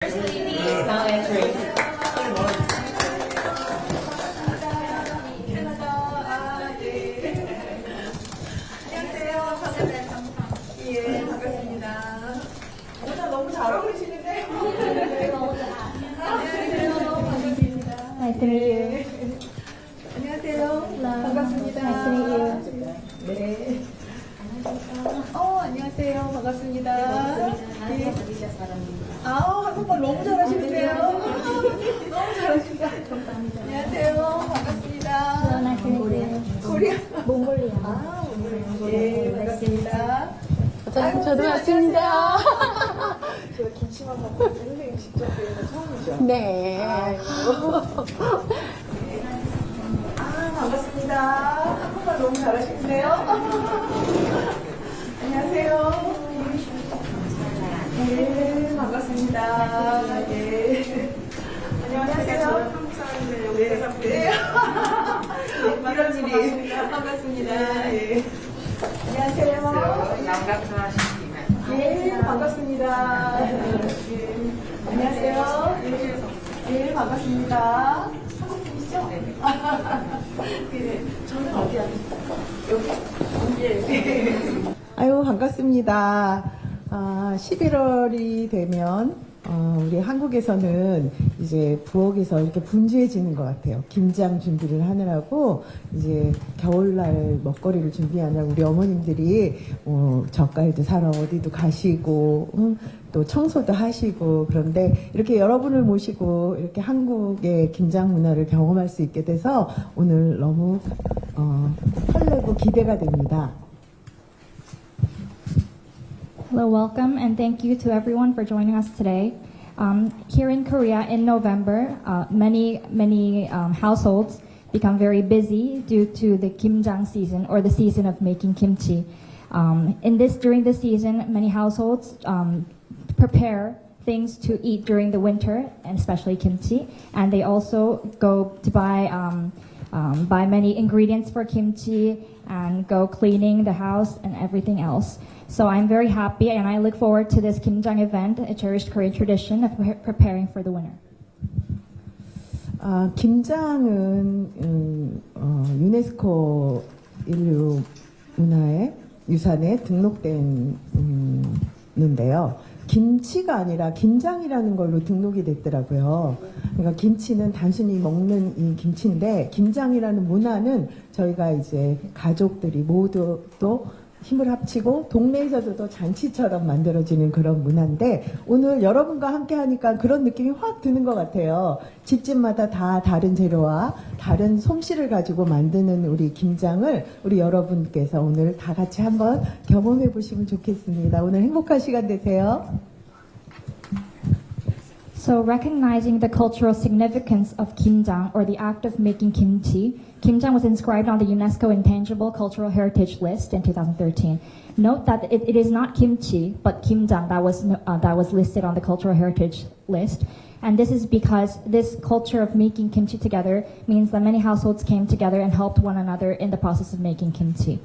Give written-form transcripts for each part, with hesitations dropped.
First lady is now entering. 예, 반갑습니다. 오늘 너무 잘 어울리시는데? Nice to meet you. 안녕하세요. 반갑습니다. Nice to meet you. 네. 안녕하세요. 반갑습니다. 예. 한국말 너무 잘하시는데요? 너무 잘하신다. 안녕하세요. 반갑습니다. Hello, nice to meet you. 코리아. 몽골리아. 예, 반갑습니다. 저도 왔습니다. 제가 김치만 먹고 선생님 직접 뵈는 거 처음이죠? 네. 반갑습니다. 한국말 너무 잘하시는데요? 안녕하세요. 네, 반갑습니다. 예. 안녕하세요. 한국 사람인데 여기 네. 이런 일이 반갑습니다. 예. 안녕하세요. 예, 반갑습니다. 예. 안녕하세요. 예, 반갑습니다. 한국분이시죠? 네. 저는 어디 하세요? 여기? 아유, 반갑습니다. 11월이 되면 우리 한국에서는 이제 부엌에서 이렇게 분주해지는 것 같아요. 김장 준비를 하느라고 이제 겨울날 먹거리를 준비하느라고 우리 어머님들이 젓갈도 사러 어디도 가시고 또 청소도 하시고, 그런데 이렇게 여러분을 모시고 이렇게 한국의 김장 문화를 경험할 수 있게 돼서 오늘 너무 설레고 기대가 됩니다. Hello, welcome, and thank you to everyone for joining us today. Here in Korea, in November, many households become very busy due to the kimjang season, or the season of making kimchi. During this season, many households prepare things to eat during the winter, and especially kimchi, and they also go to buy many ingredients for kimchi and go cleaning the house and everything else. So I'm very happy, and I look forward to this Kimjang event, a cherished Korean tradition of preparing for the winter. 김장은 유네스코 인류 문화의 유산에 등록되는데요. 김치가 아니라 김장이라는 걸로 등록이 됐더라고요. 그러니까 김치는 단순히 먹는 이 김치인데, 김장이라는 문화는 저희가 이제 가족들이 모두 또 힘을 합치고 동네에서도 또 잔치처럼 만들어지는 그런 문화인데, 오늘 여러분과 함께 하니까 그런 느낌이 확 드는 것 같아요. 집집마다 다 다른 재료와 다른 솜씨를 가지고 만드는 우리 김장을 우리 여러분께서 오늘 다 같이 한번 경험해 보시면 좋겠습니다. 오늘 행복한 시간 되세요. So recognizing the cultural significance of kimjang, or the act of making kimchi, kimjang was inscribed on the UNESCO Intangible Cultural Heritage List in 2013. Note that it is not kimchi, but kimjang that was listed on the Cultural Heritage List. And this is because this culture of making kimchi together means that many households came together and helped one another in the process of making kimchi.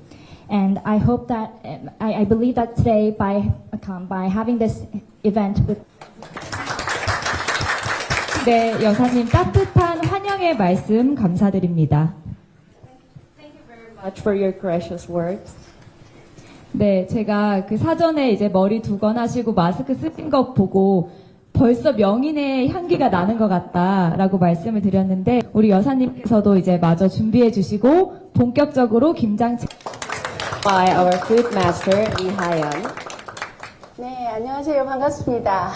And I hope that, I believe that today, by having this event with 네, 여사님 따뜻한 환영의 말씀 감사드립니다. Thank you very much for your gracious words. 네, 제가 그 사전에 이제 머리 두건하시고 마스크 쓰신 것 보고 벌써 명인의 향기가 나는 것 같다라고 말씀을 드렸는데, 우리 여사님께서도 이제 마저 준비해 주시고 본격적으로 김장 By our food master, Lee Ha-yeon. 네, 안녕하세요. 반갑습니다.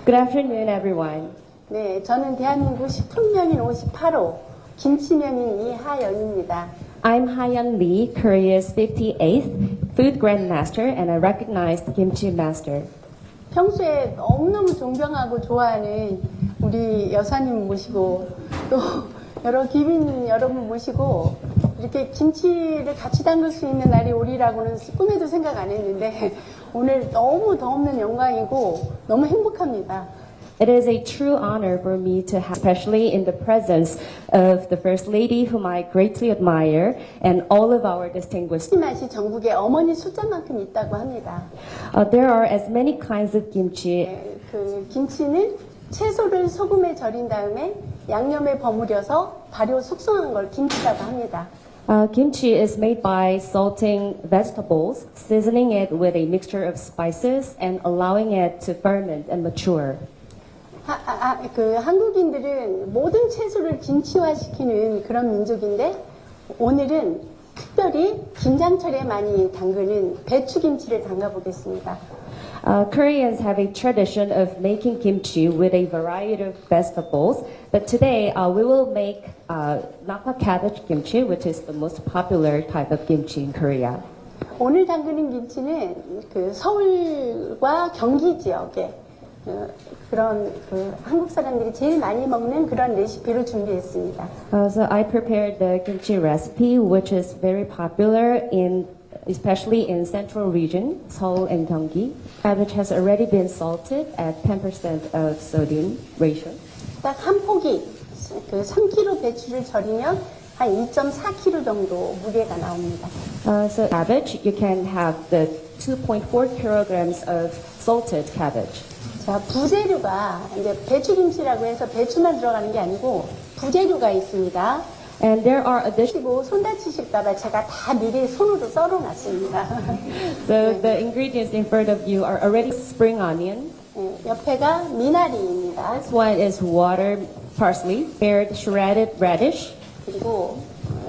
Good afternoon, everyone. 네, 저는 대한민국 식품명인 58호 김치명인 이하연입니다. I'm Ha-yeon Lee, Korea's 58th Food Grandmaster and a recognized kimchi master. 평소에 너무너무 존경하고 좋아하는 우리 여사님 모시고 또 여러 귀빈 여러분 모시고 이렇게 김치를 같이 담글 수 있는 날이 오리라고는 꿈에도 생각 안 했는데 오늘 너무 없는 영광이고 너무 행복합니다. It is a true honor for me to have, especially in the presence of the First Lady, whom I greatly admire, and all of our distinguished. 맛이 전국에 어머니 숫자만큼 있다고 합니다. There are as many kinds of kimchi. 그 김치는 채소를 소금에 절인 다음에 양념에 버무려서 발효 숙성한 걸 김치라고 합니다. Kimchi is made by salting vegetables, seasoning it with a mixture of spices, and allowing it to ferment and mature. 그 한국인들은 모든 채소를 김치화시키는 그런 민족인데 오늘은 특별히 김장철에 많이 담그는 배추김치를 담가보겠습니다. Koreans have a tradition of making kimchi with a variety of vegetables, but today we will make napa cabbage kimchi, which is the most popular type of kimchi in Korea. 오늘 담그는 김치는 그 서울과 경기 지역에 그런 그 한국 사람들이 제일 많이 먹는 그런 레시피를 준비했습니다. So I prepared the kimchi recipe, which is very popular especially in central region, Seoul and Gyeonggi. Cabbage has already been salted at 10% of sodium ratio. 딱 한 포기 그 3kg 배추를 절이면 한 2.4kg 정도 무게가 나옵니다. So cabbage, you can have the 2.4 kilograms of salted cabbage. 자, 부재료가 이제 배추김치라고 해서 배추만 들어가는 게 아니고 부재료가 있습니다. And there are additional. 그리고 손 다치실까봐 제가 다 미리 손으로 썰어놨습니다. So the ingredients in front of you are already spring onion. 옆에가 미나리입니다. This one is water parsley, pared shredded radish. 그리고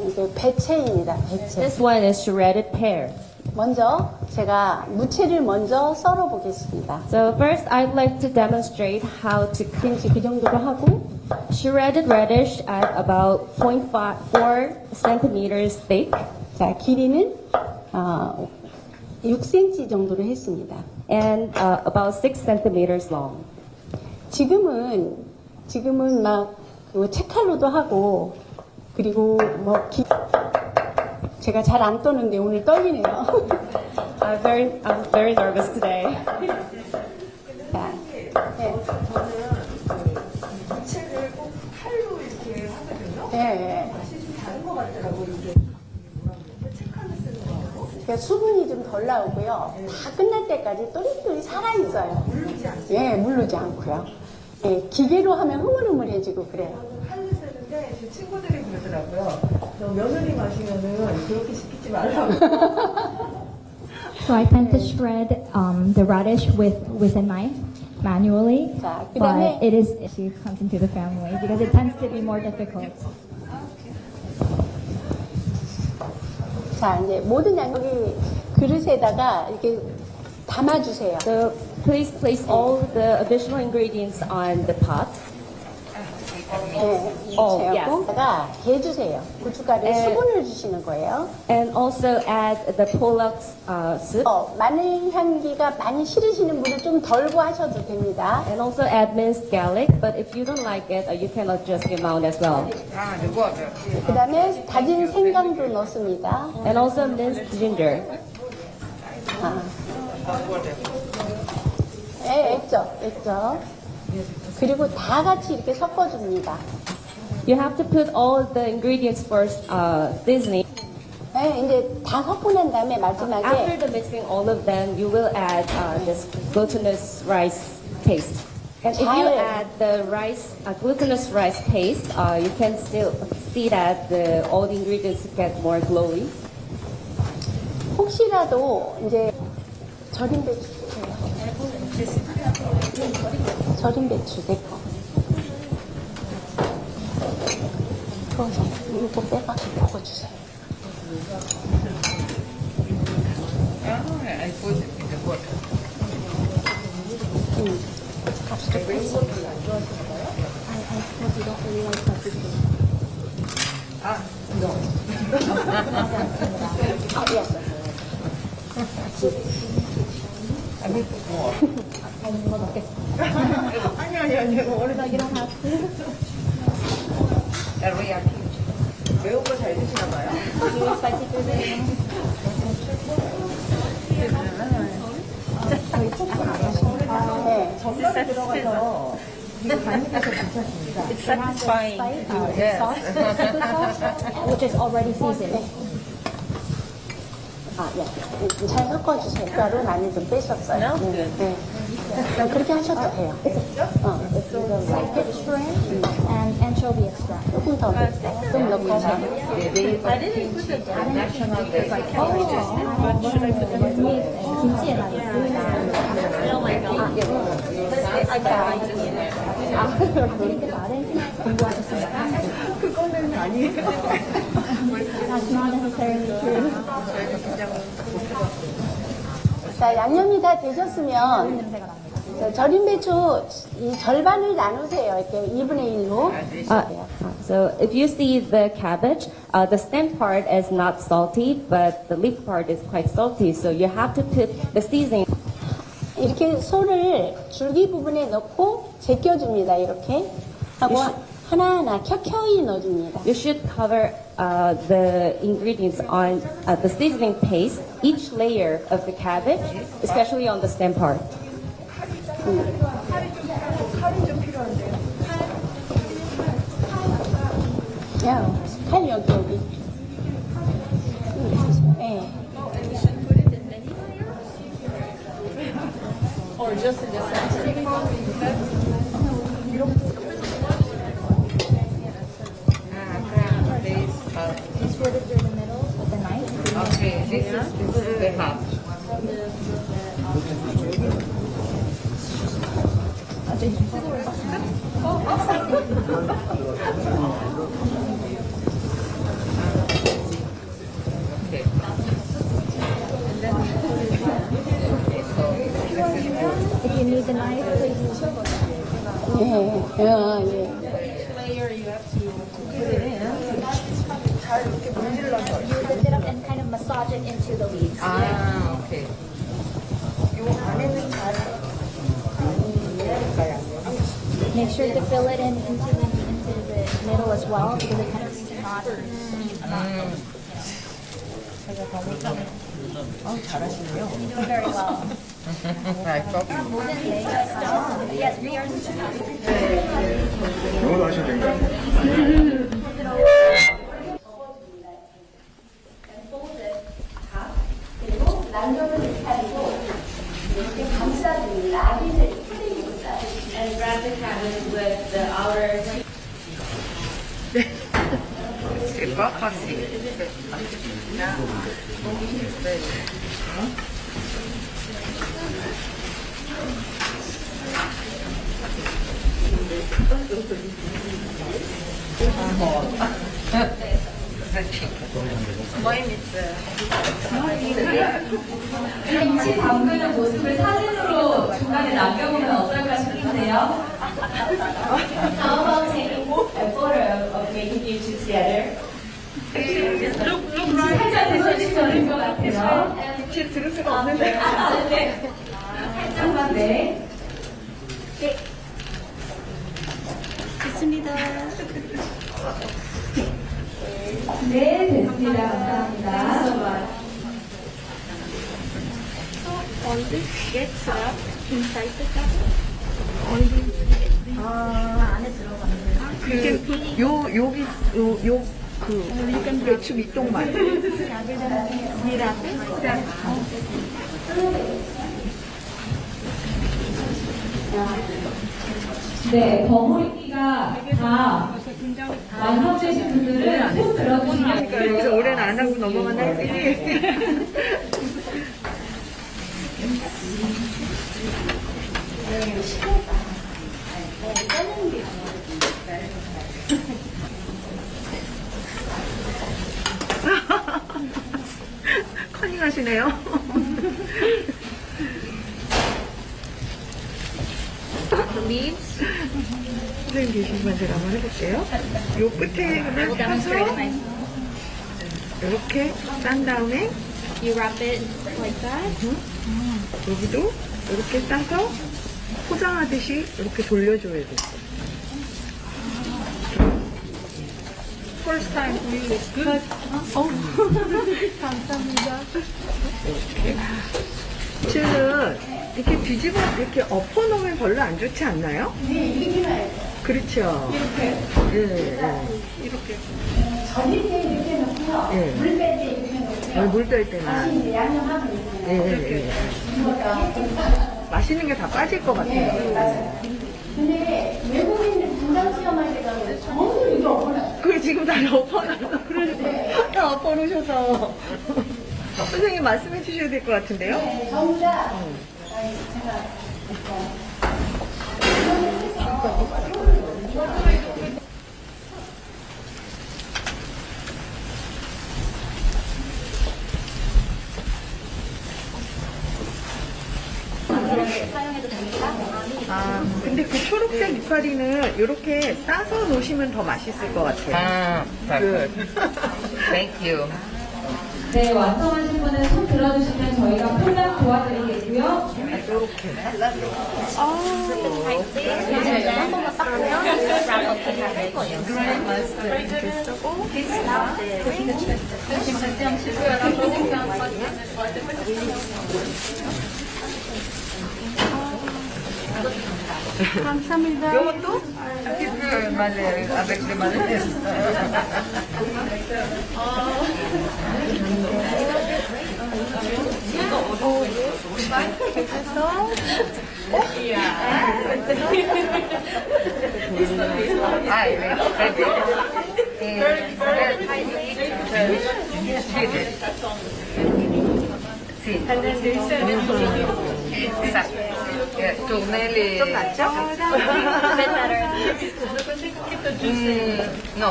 이제 배채입니다. 배채. This one is shredded pear. 먼저 제가 무채를 먼저 썰어 보겠습니다. So first, I'd like to demonstrate how to 김치 그 정도로 하고 shredded radish at about 0.4 centimeters thick. 자 길이는 6cm 정도로 했습니다. And about 6 centimeters long. 지금은 막 채칼로도 하고 그리고 제가 잘 안 떠는데 오늘 떨리네요. I'm very nervous today. 자, 네. 무채를 꼭 칼로 이렇게 하거든요. 네. 맛이 좀 다른 것 같더라고요. 이게 채칼로 쓰는 거하고. 그러니까 수분이 좀 덜 나오고요. 다 끝날 때까지 또리또리 살아있어요. 물르지 않죠. 예, 물르지 않고요. 예, 기계로 하면 흐물흐물해지고 그래요. 칼로 쓰는데 제 친구들이 그러더라고요. 너 며느리 마시면은 그렇게 시키지 말라고. So I tend to shred the radish with a knife manually, 자, but it is she comes into the family because it tends to be more difficult. 자, 이제 모든 양념이 그릇에다가 이렇게 담아주세요. So please place all the additional ingredients on the pot. 네, yes. 다가 개주세요. 고춧가루에 네. 수분을 주시는 거예요. And also add the pollock soup. 마늘 향기가 많이 싫으시는 분은 좀 덜고 하셔도 됩니다. And also add minced garlic, but if you don't like it, you can adjust the amount as well. 그 다음에 다진 생강도 넣습니다. And also minced ginger. 네, 액젓. 그리고 다 같이 이렇게 섞어줍니다. You have to put all the ingredients first, seasoning. 네, 이제 다 섞고 난 다음에 After 마지막에 the mixing all of them, you will add this glutinous rice paste. And if you add the glutinous rice paste, you can still see that all the ingredients get more glowy. 혹시라도 이제 절인 배추 주세요. 절인 배추 내 거. 이거 빼가지고 먹어주세요. 매운 거 잘 드시나 봐요. 네. 전분이 들어가서 이거 간이라서 괜찮습니다. Which is already seasoned. 예. 잘 섞어주세요. 가루 많이 좀 빼셨어요. 네. 그렇게 하셔도 돼요. Fish shrimp and anchovy extract. 조금 더, 좀 넣고 하셔도 돼요. 김치에 나 그거는 아니에요. That's not necessarily true. 자, 양념이 다 되셨으면 절임 배추 이 절반을 나누세요. 이렇게 2분의 1로. So if you see the cabbage, the stem part is not salty, but the leaf part is quite salty. So you have to put the seasoning. 이렇게 소를 줄기 부분에 넣고 제껴줍니다. 이렇게 하고 하나하나 켜켜이 넣어줍니다. You should cover the ingredients on the seasoning paste, each layer of the cabbage, especially on the stem part. 야, 칼 여기. 네. Just put it through the middle with a knife. Okay, this is the half. If you need the knife, please. 예, 예. You lift it up and kind of massage it into the leaves. Ah, okay. Make sure to fill it into the middle as well because it kind of not. 잘하시네요. You do very well. Yes, we are. 영어도 하셔도 됩니다. And grab the cabbage with the outer. silver coffee. 김치 담그는 모습을 사진으로 중간에 남겨보면 어떨까 싶은데요. How about taking a photo of making kimchi together? 살짝 드셔주시면 될 것 같아요. 김치 들을 수가 없는데. 네. 살짝만 네. 좋습니다. 네, 됐습니다. 감사합니다. 배추 밑동만. 네, 버무리기가 다 완성되신 분들은 손 들어주시면 그래서 올해는 안 하고 넘어만 할지. 커닝하시네요. 선생님 계시면 제가 한번 해볼게요. 요 끝에 펴서 이렇게 싼 다음에 You wrap it like that. 여기도 이렇게 싸서 포장하듯이 이렇게 돌려줘야 돼. First time really is good. 감사합니다. 이렇게. 칠은 이렇게 뒤집어 이렇게 엎어 놓으면 별로 안 좋지 않나요? 네, 이렇게 놔요. 그렇죠. 이렇게. 예, 예. 이렇게. 절일 때 이렇게 놓고요. 예. 물 뺄 때 이렇게 놓고요. 물 뺄 때만. 양념하면 예, 예, 예. 맛있는 게 다 빠질 것 같아요. 근데 외국인들 분당 체험할 때 가면 전부 이거 없어요. 그걸 지금 다 엎어놨어. 그러니까 다 엎어놓으셔서. 선생님 말씀해 주셔야 될 것 같은데요? 네, 전부 다 제가 아, 근데 그 초록색 이파리는 이렇게 싸서 놓으시면 더 맛있을 것 같아요. good. Thank you. 네, 완성하신 분은 손 들어주시면 저희가 포장 도와드리겠고요. 감사합니다. 이것도? 맞아요. avec les maladies. Ah, very good. Sì. Esatto. Tournez 좀 낫죠? No.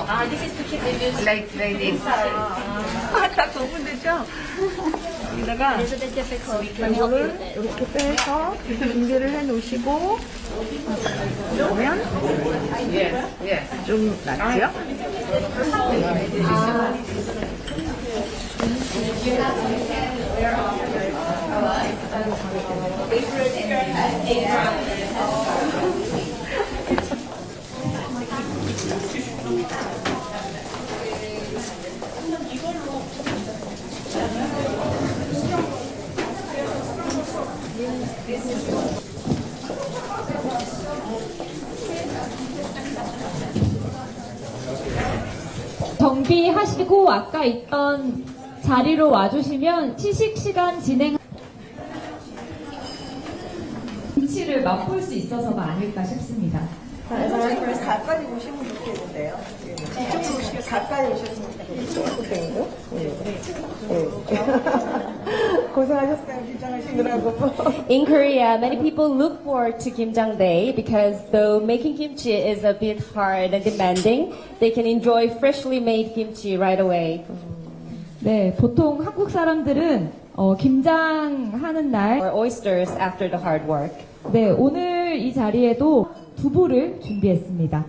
Like this. 다 구분되죠? 여기다가 이거를 이렇게 빼서 준비를 해 놓으시고 그러면 좀 낫죠? 정비하시고 아까 있던 자리로 와주시면 시식 시간 진행 김치를 맛볼 수 있어서가 아닐까 싶습니다. 가까이 오시면 좋겠는데요. 이쪽으로 오시면 가까이 오셨으면 좋겠는데요. 고생하셨어요, 긴장하시느라고. In Korea, many people look forward to Kimjang Day because though making kimchi is a bit hard and demanding, they can enjoy freshly made kimchi right away. 네, 보통 한국 사람들은 김장하는 날, Or oysters after the hard work. 네, 오늘 이 자리에도 두부를 준비했습니다.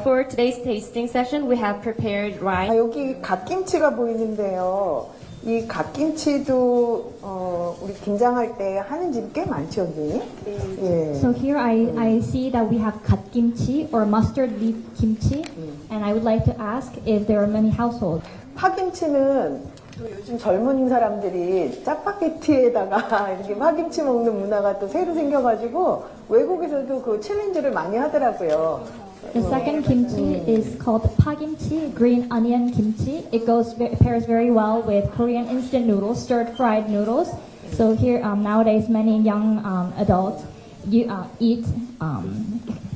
For today's tasting session, we have prepared rice. 여기 갓김치가 보이는데요. 이 갓김치도 우리 김장할 때 하는 집 꽤 많죠, 언니? 예. So here I see that we have gat kimchi or mustard leaf kimchi, and I would like to ask if there are many households. 파김치는 또 요즘 젊은 사람들이 짜파게티에다가 이렇게 파김치 먹는 문화가 또 새로 생겨가지고 외국에서도 그 챌린지를 많이 하더라고요. The second kimchi is called pagimchi, green onion kimchi. It pairs very well with Korean instant noodles, stir fried noodles. So here nowadays many young adults eat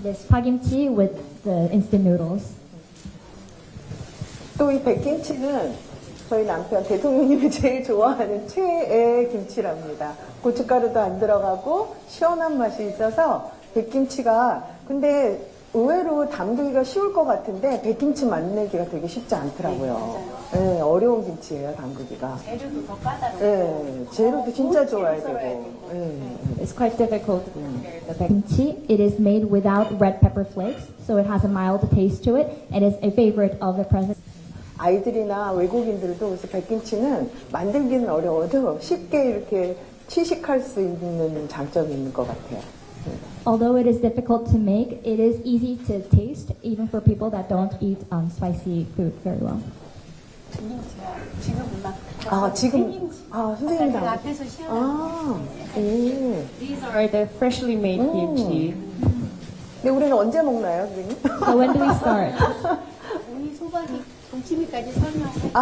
this pagimchi with the instant noodles. 또 이 백김치는 저희 남편 대통령님이 제일 좋아하는 최애 김치랍니다. 고춧가루도 안 들어가고 시원한 맛이 있어서 백김치가 근데 의외로 담그기가 쉬울 것 같은데 백김치 만들기가 되게 쉽지 않더라고요. 네, 어려운 김치예요, 담그기가. 재료도 더 까다로워. 네, 재료도 진짜 좋아야 되고. 네. It's quite difficult to prepare the Kimchi, it is made without red pepper flakes, so it has a mild taste to it, and is a favorite of the president. 아이들이나 외국인들도 그래서 백김치는 만들기는 어려워도 쉽게 이렇게 취식할 수 있는 장점이 있는 것 같아요. Although it is difficult to make, it is easy to taste, even for people that don't eat spicy food very well. 지금 막 선생님 그 다. 앞에서 시원한 These are the freshly made kimchi. 근데 우리는 언제 먹나요, 선생님? So when do we start? 우리 소박이 동치미까지 설명하세요.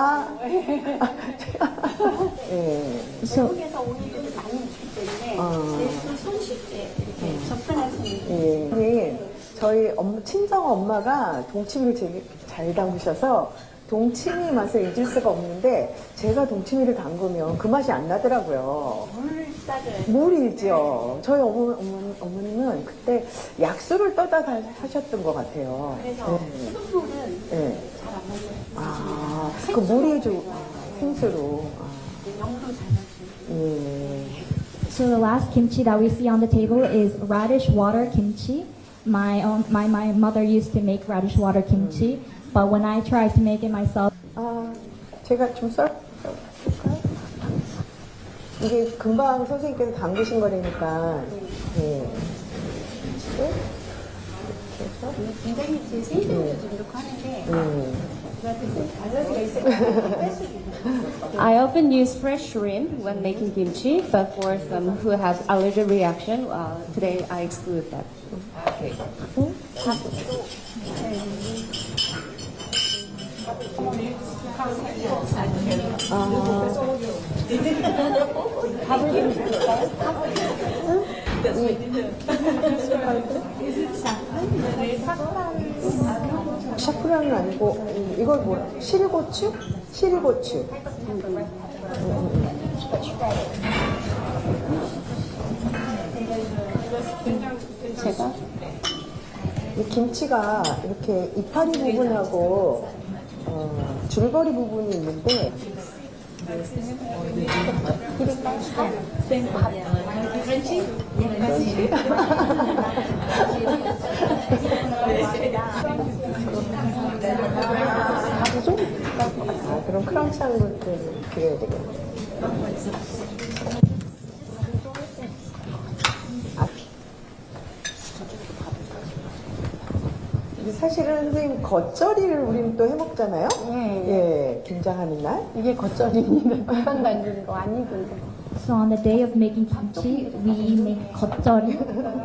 예. 외국에서 오는 분이 많이 있기 때문에 또 손쉽게 이렇게 접근할 수 있는. 예. 저희 친정 엄마가 동치미를 되게 잘 담그셔서 동치미 맛을 잊을 수가 없는데 제가 동치미를 담그면 그 맛이 안 나더라고요. 물이죠. 저희 어머님은 그때 약수를 떠다 하셨던 것 같아요. 그래서 수돗물은 네. 잘 안 먹어요. 아, 그 물이 좀 생수로. 영도 잘 먹어요. 예. So the last kimchi that we see on the table is radish water kimchi. My mother used to make radish water kimchi, but when I tried to make it myself, 제가 좀 썰까요? 이게 금방 선생님께서 담그신 거라니까. 예. 굉장히 제 생일도 좀 이렇게 하는데 저한테 알러지가 있어요. 뺄수있어요. I often use fresh shrimp when making kimchi, but for some who have allergic reaction, today I exclude that. 샤프란은 아니고 이걸 뭐야? 시리고추? 시리고추. 제가 이 김치가 이렇게 이파리 부분하고 줄거리 부분이 있는데 그럼 크런치한 것들 그려야 되겠네. 사실은 선생님 겉절이를 우리는 또 해먹잖아요. 예, 김장하는 날. 이게 겉절이니까 금방 담그는 거 아니거든요. so on the day of making kimchi, we make 겉절이,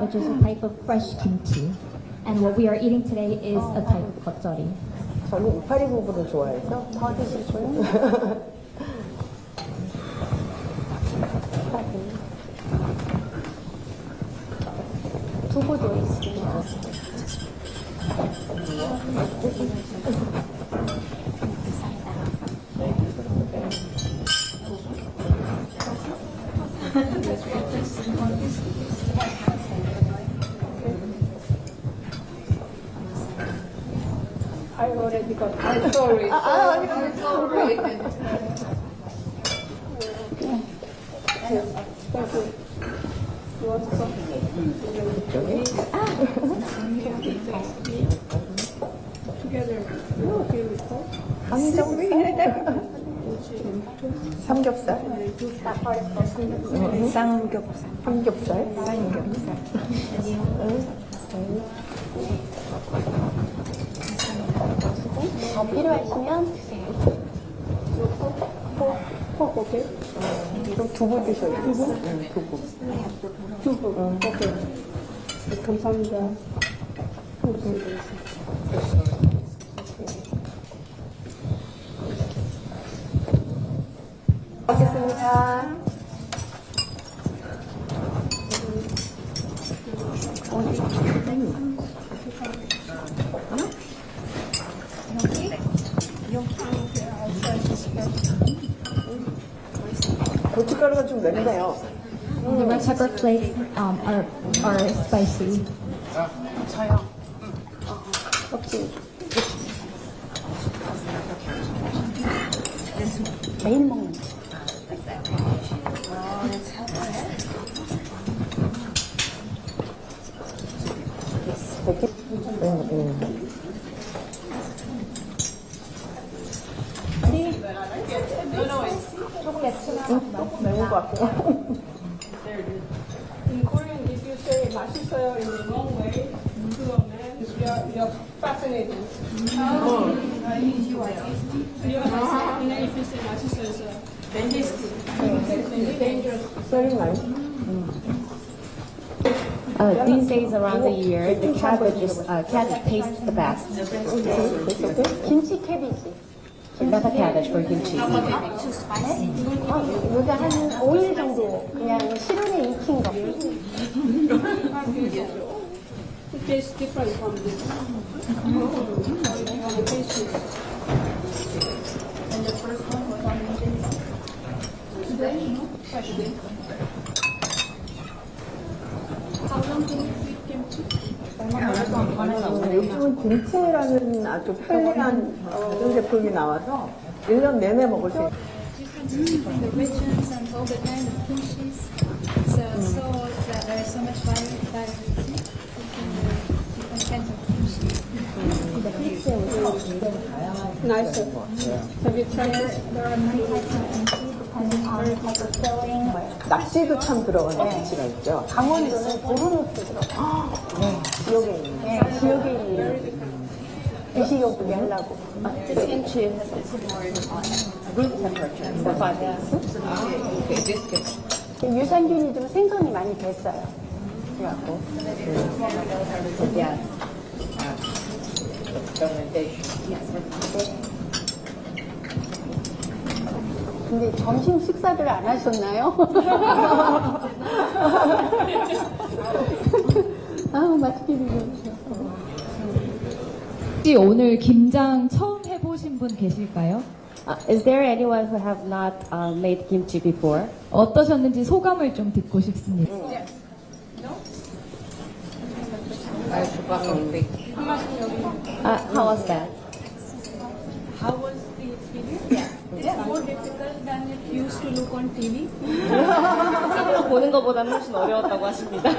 which is a type of fresh kimchi. And what we are eating today is a type of 겉절이. 저는 이파리 부분을 좋아해서. 더 드시고요. 두부도 있습니다. I already got it. I'm sorry. I'm sorry. 삼겹살. 삼겹살. 더 필요하시면 드세요. 그럼 두부 드셔요. 두부? 응, 두부. 두부. 오케이. 감사합니다. 먹겠습니다. 고춧가루가 좀 맵네요. The red pepper flakes are spicy. 저요. 혹시 매일 먹는 거. 매운 것 같아요. In Korean, if you say 맛있어요 in the wrong way, you're fascinating. And then if you say 맛있어요, it's dangerous. 썰이 많이. These days around the year, the cabbage tastes the best. 김치 캐비지. Meta cabbage for kimchi. 요게 한 5일 정도 그냥 실온에 익힌 거. It tastes different from this. 요즘은 김치라는 아주 편리한 가전제품이 나와서 1년 내내 먹을 수 있어요. The regions and all the kind of kimchis. So there is so much variety in different kinds of kimchi. Nice. Have you tried this? There are many types of kimchi depending on the type of filling. 낙지도 참 들어가는 김치가 있죠. 강원도는 보루노트 들어가. 지역에 있는. 네, 지역에 있는 드시려고 하려고. This kimchi has room temperature for 5 days. Okay, this good. 유산균이 좀 생성이 많이 됐어요. 그래갖고. Yeah. 근데 점심 식사를 안 하셨나요? 아우 맛있게 드셔. 혹시 오늘 김장 처음 해보신 분 계실까요? Is there anyone who have not made kimchi before? 어떠셨는지 소감을 좀 듣고 싶습니다. How was that? How was the experience? It's more difficult than it used to look on TV. TV로 보는 것보다는 훨씬 어려웠다고 하십니다.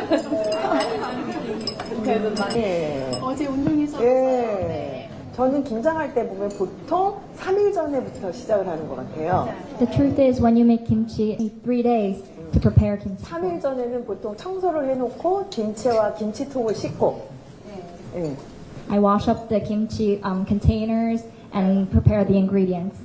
그래도 많이. 어제 운동해서 예. 저는 김장할 때 보면 보통 3일 전에부터 시작을 하는 것 같아요. The truth is, when you make kimchi, you need 3 days to prepare kimchi. 3일 전에는 보통 청소를 해놓고 김치와 김치통을 씻고 예. I wash up the kimchi containers and prepare the ingredients.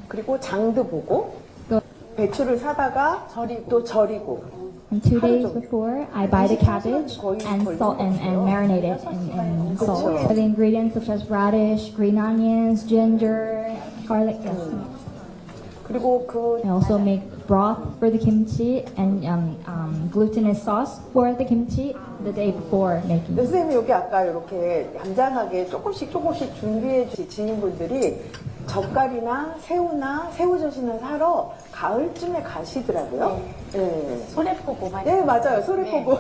그리고 장도 보고 Go- 배추를 사다가 또 절이고 And 2 days before, I buy the cabbage and salt and marinate it in salt. The ingredients such as radish, green onions, ginger, garlic. 그리고 그 I also make broth for the kimchi and glutinous sauce for the kimchi the day before making. 선생님이 여기 아까 이렇게 얌전하게 조금씩 준비해 주시는 분들이 젓갈이나 새우나 새우젓이나 사러 가을쯤에 가시더라고요. 네. 소래포고 많이. 네, 맞아요. 소래포고.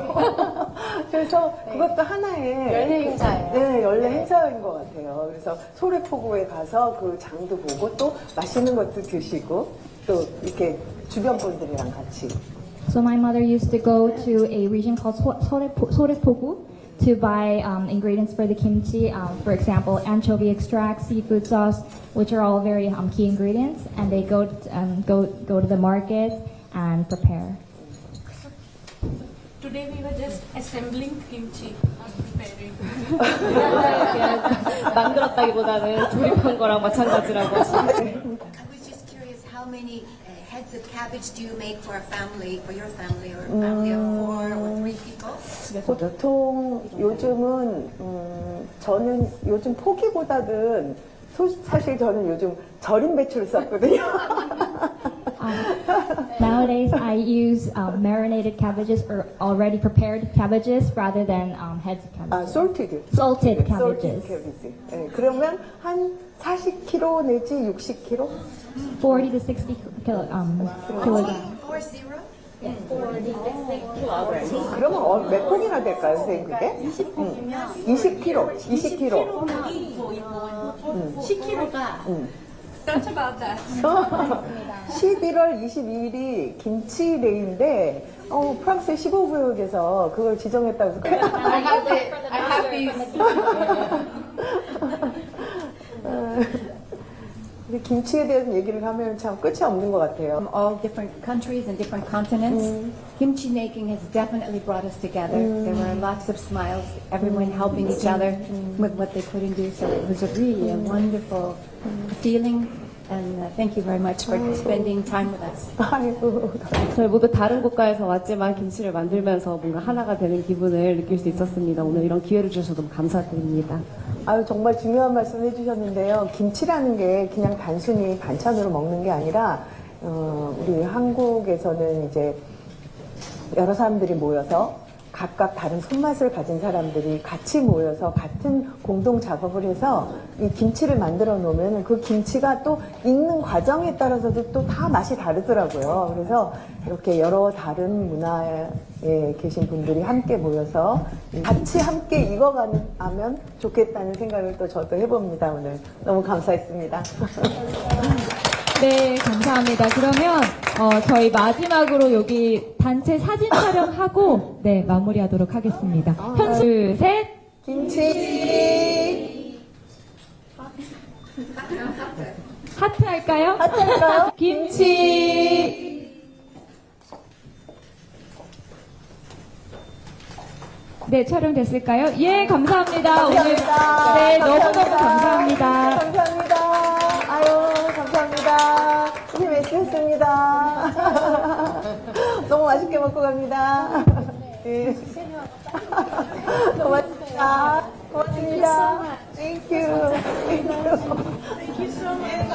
그래서 그것도 하나의 연례 행사예요. 네, 연례 행사인 것 같아요. 그래서 소래포구에 가서 그 장도 보고 또 맛있는 것도 드시고 또 이렇게 주변 분들이랑 같이. So my mother used to go to a region called Sorepogu to buy ingredients for the kimchi. For example, anchovy extract, seafood sauce, which are all very key ingredients, and they go to the market and prepare. Today we were just assembling kimchi, not preparing. 만들었다기보다는 조립한 거랑 마찬가지라고 하시는데. I was just curious, how many heads of cabbage do you make for a family, for your family, or a family of 4 or 3 people? 보통 요즘은 저는 요즘 포기보다는 사실 저는 요즘 절인 배추를 썼거든요. Nowadays, I use marinated cabbages or already prepared cabbages rather than heads of 아, cabbages. 솔티드. Salted 솔티드 cabbages. 캐비지. 네, 그러면 한 40kg 내지 60kg? 40 to 60 kilograms. 40? 그러면 몇 폭이나 될까요, 선생님, 그게? 20kg. 20kg. 10kg가 That's about that. 11월 22일이 김치데이인데, 프랑스의 15구역에서 그걸 지정했다고 해서. I have these. 근데 김치에 대한 얘기를 하면 참 끝이 없는 것 같아요. From all different countries and different continents. Kimchi making has definitely brought us together. There were lots of smiles, everyone helping each other with what they couldn't do. So it was a really a wonderful feeling And thank you very much for spending time with us. 아이고. 저희 모두 다른 국가에서 왔지만 김치를 만들면서 뭔가 하나가 되는 기분을 느낄 수 있었습니다. 오늘 이런 기회를 주셔서 너무 감사드립니다. 아유, 정말 중요한 말씀 해주셨는데요. 김치라는 게 그냥 단순히 반찬으로 먹는 게 아니라, 우리 한국에서는 이제 여러 사람들이 모여서 각각 다른 손맛을 가진 사람들이 같이 모여서 같은 공동 작업을 해서 이 김치를 만들어 놓으면 그 김치가 또 익는 과정에 따라서도 또 다 맛이 다르더라고요. 그래서 이렇게 여러 다른 문화에 계신 분들이 함께 모여서 같이 함께 익어가면 좋겠다는 생각을 또 저도 해봅니다. 오늘 너무 감사했습니다. 네, 감사합니다. 그러면 저희 마지막으로 여기 단체 사진 촬영하고 네, 마무리하도록 하겠습니다. 현수, 둘, 셋. 김치! 하트 할까요? 하트 할까요? 김치. 네, 촬영됐을까요? 예, 감사합니다. 감사합니다. 오늘 네, 너무너무 감사합니다. 감사합니다. 감사합니다. 아유, 감사합니다. 힘 애쓰셨습니다. 너무 맛있게 먹고 갑니다. 네. 고맙습니다. 고맙습니다. Thank you. Thank you.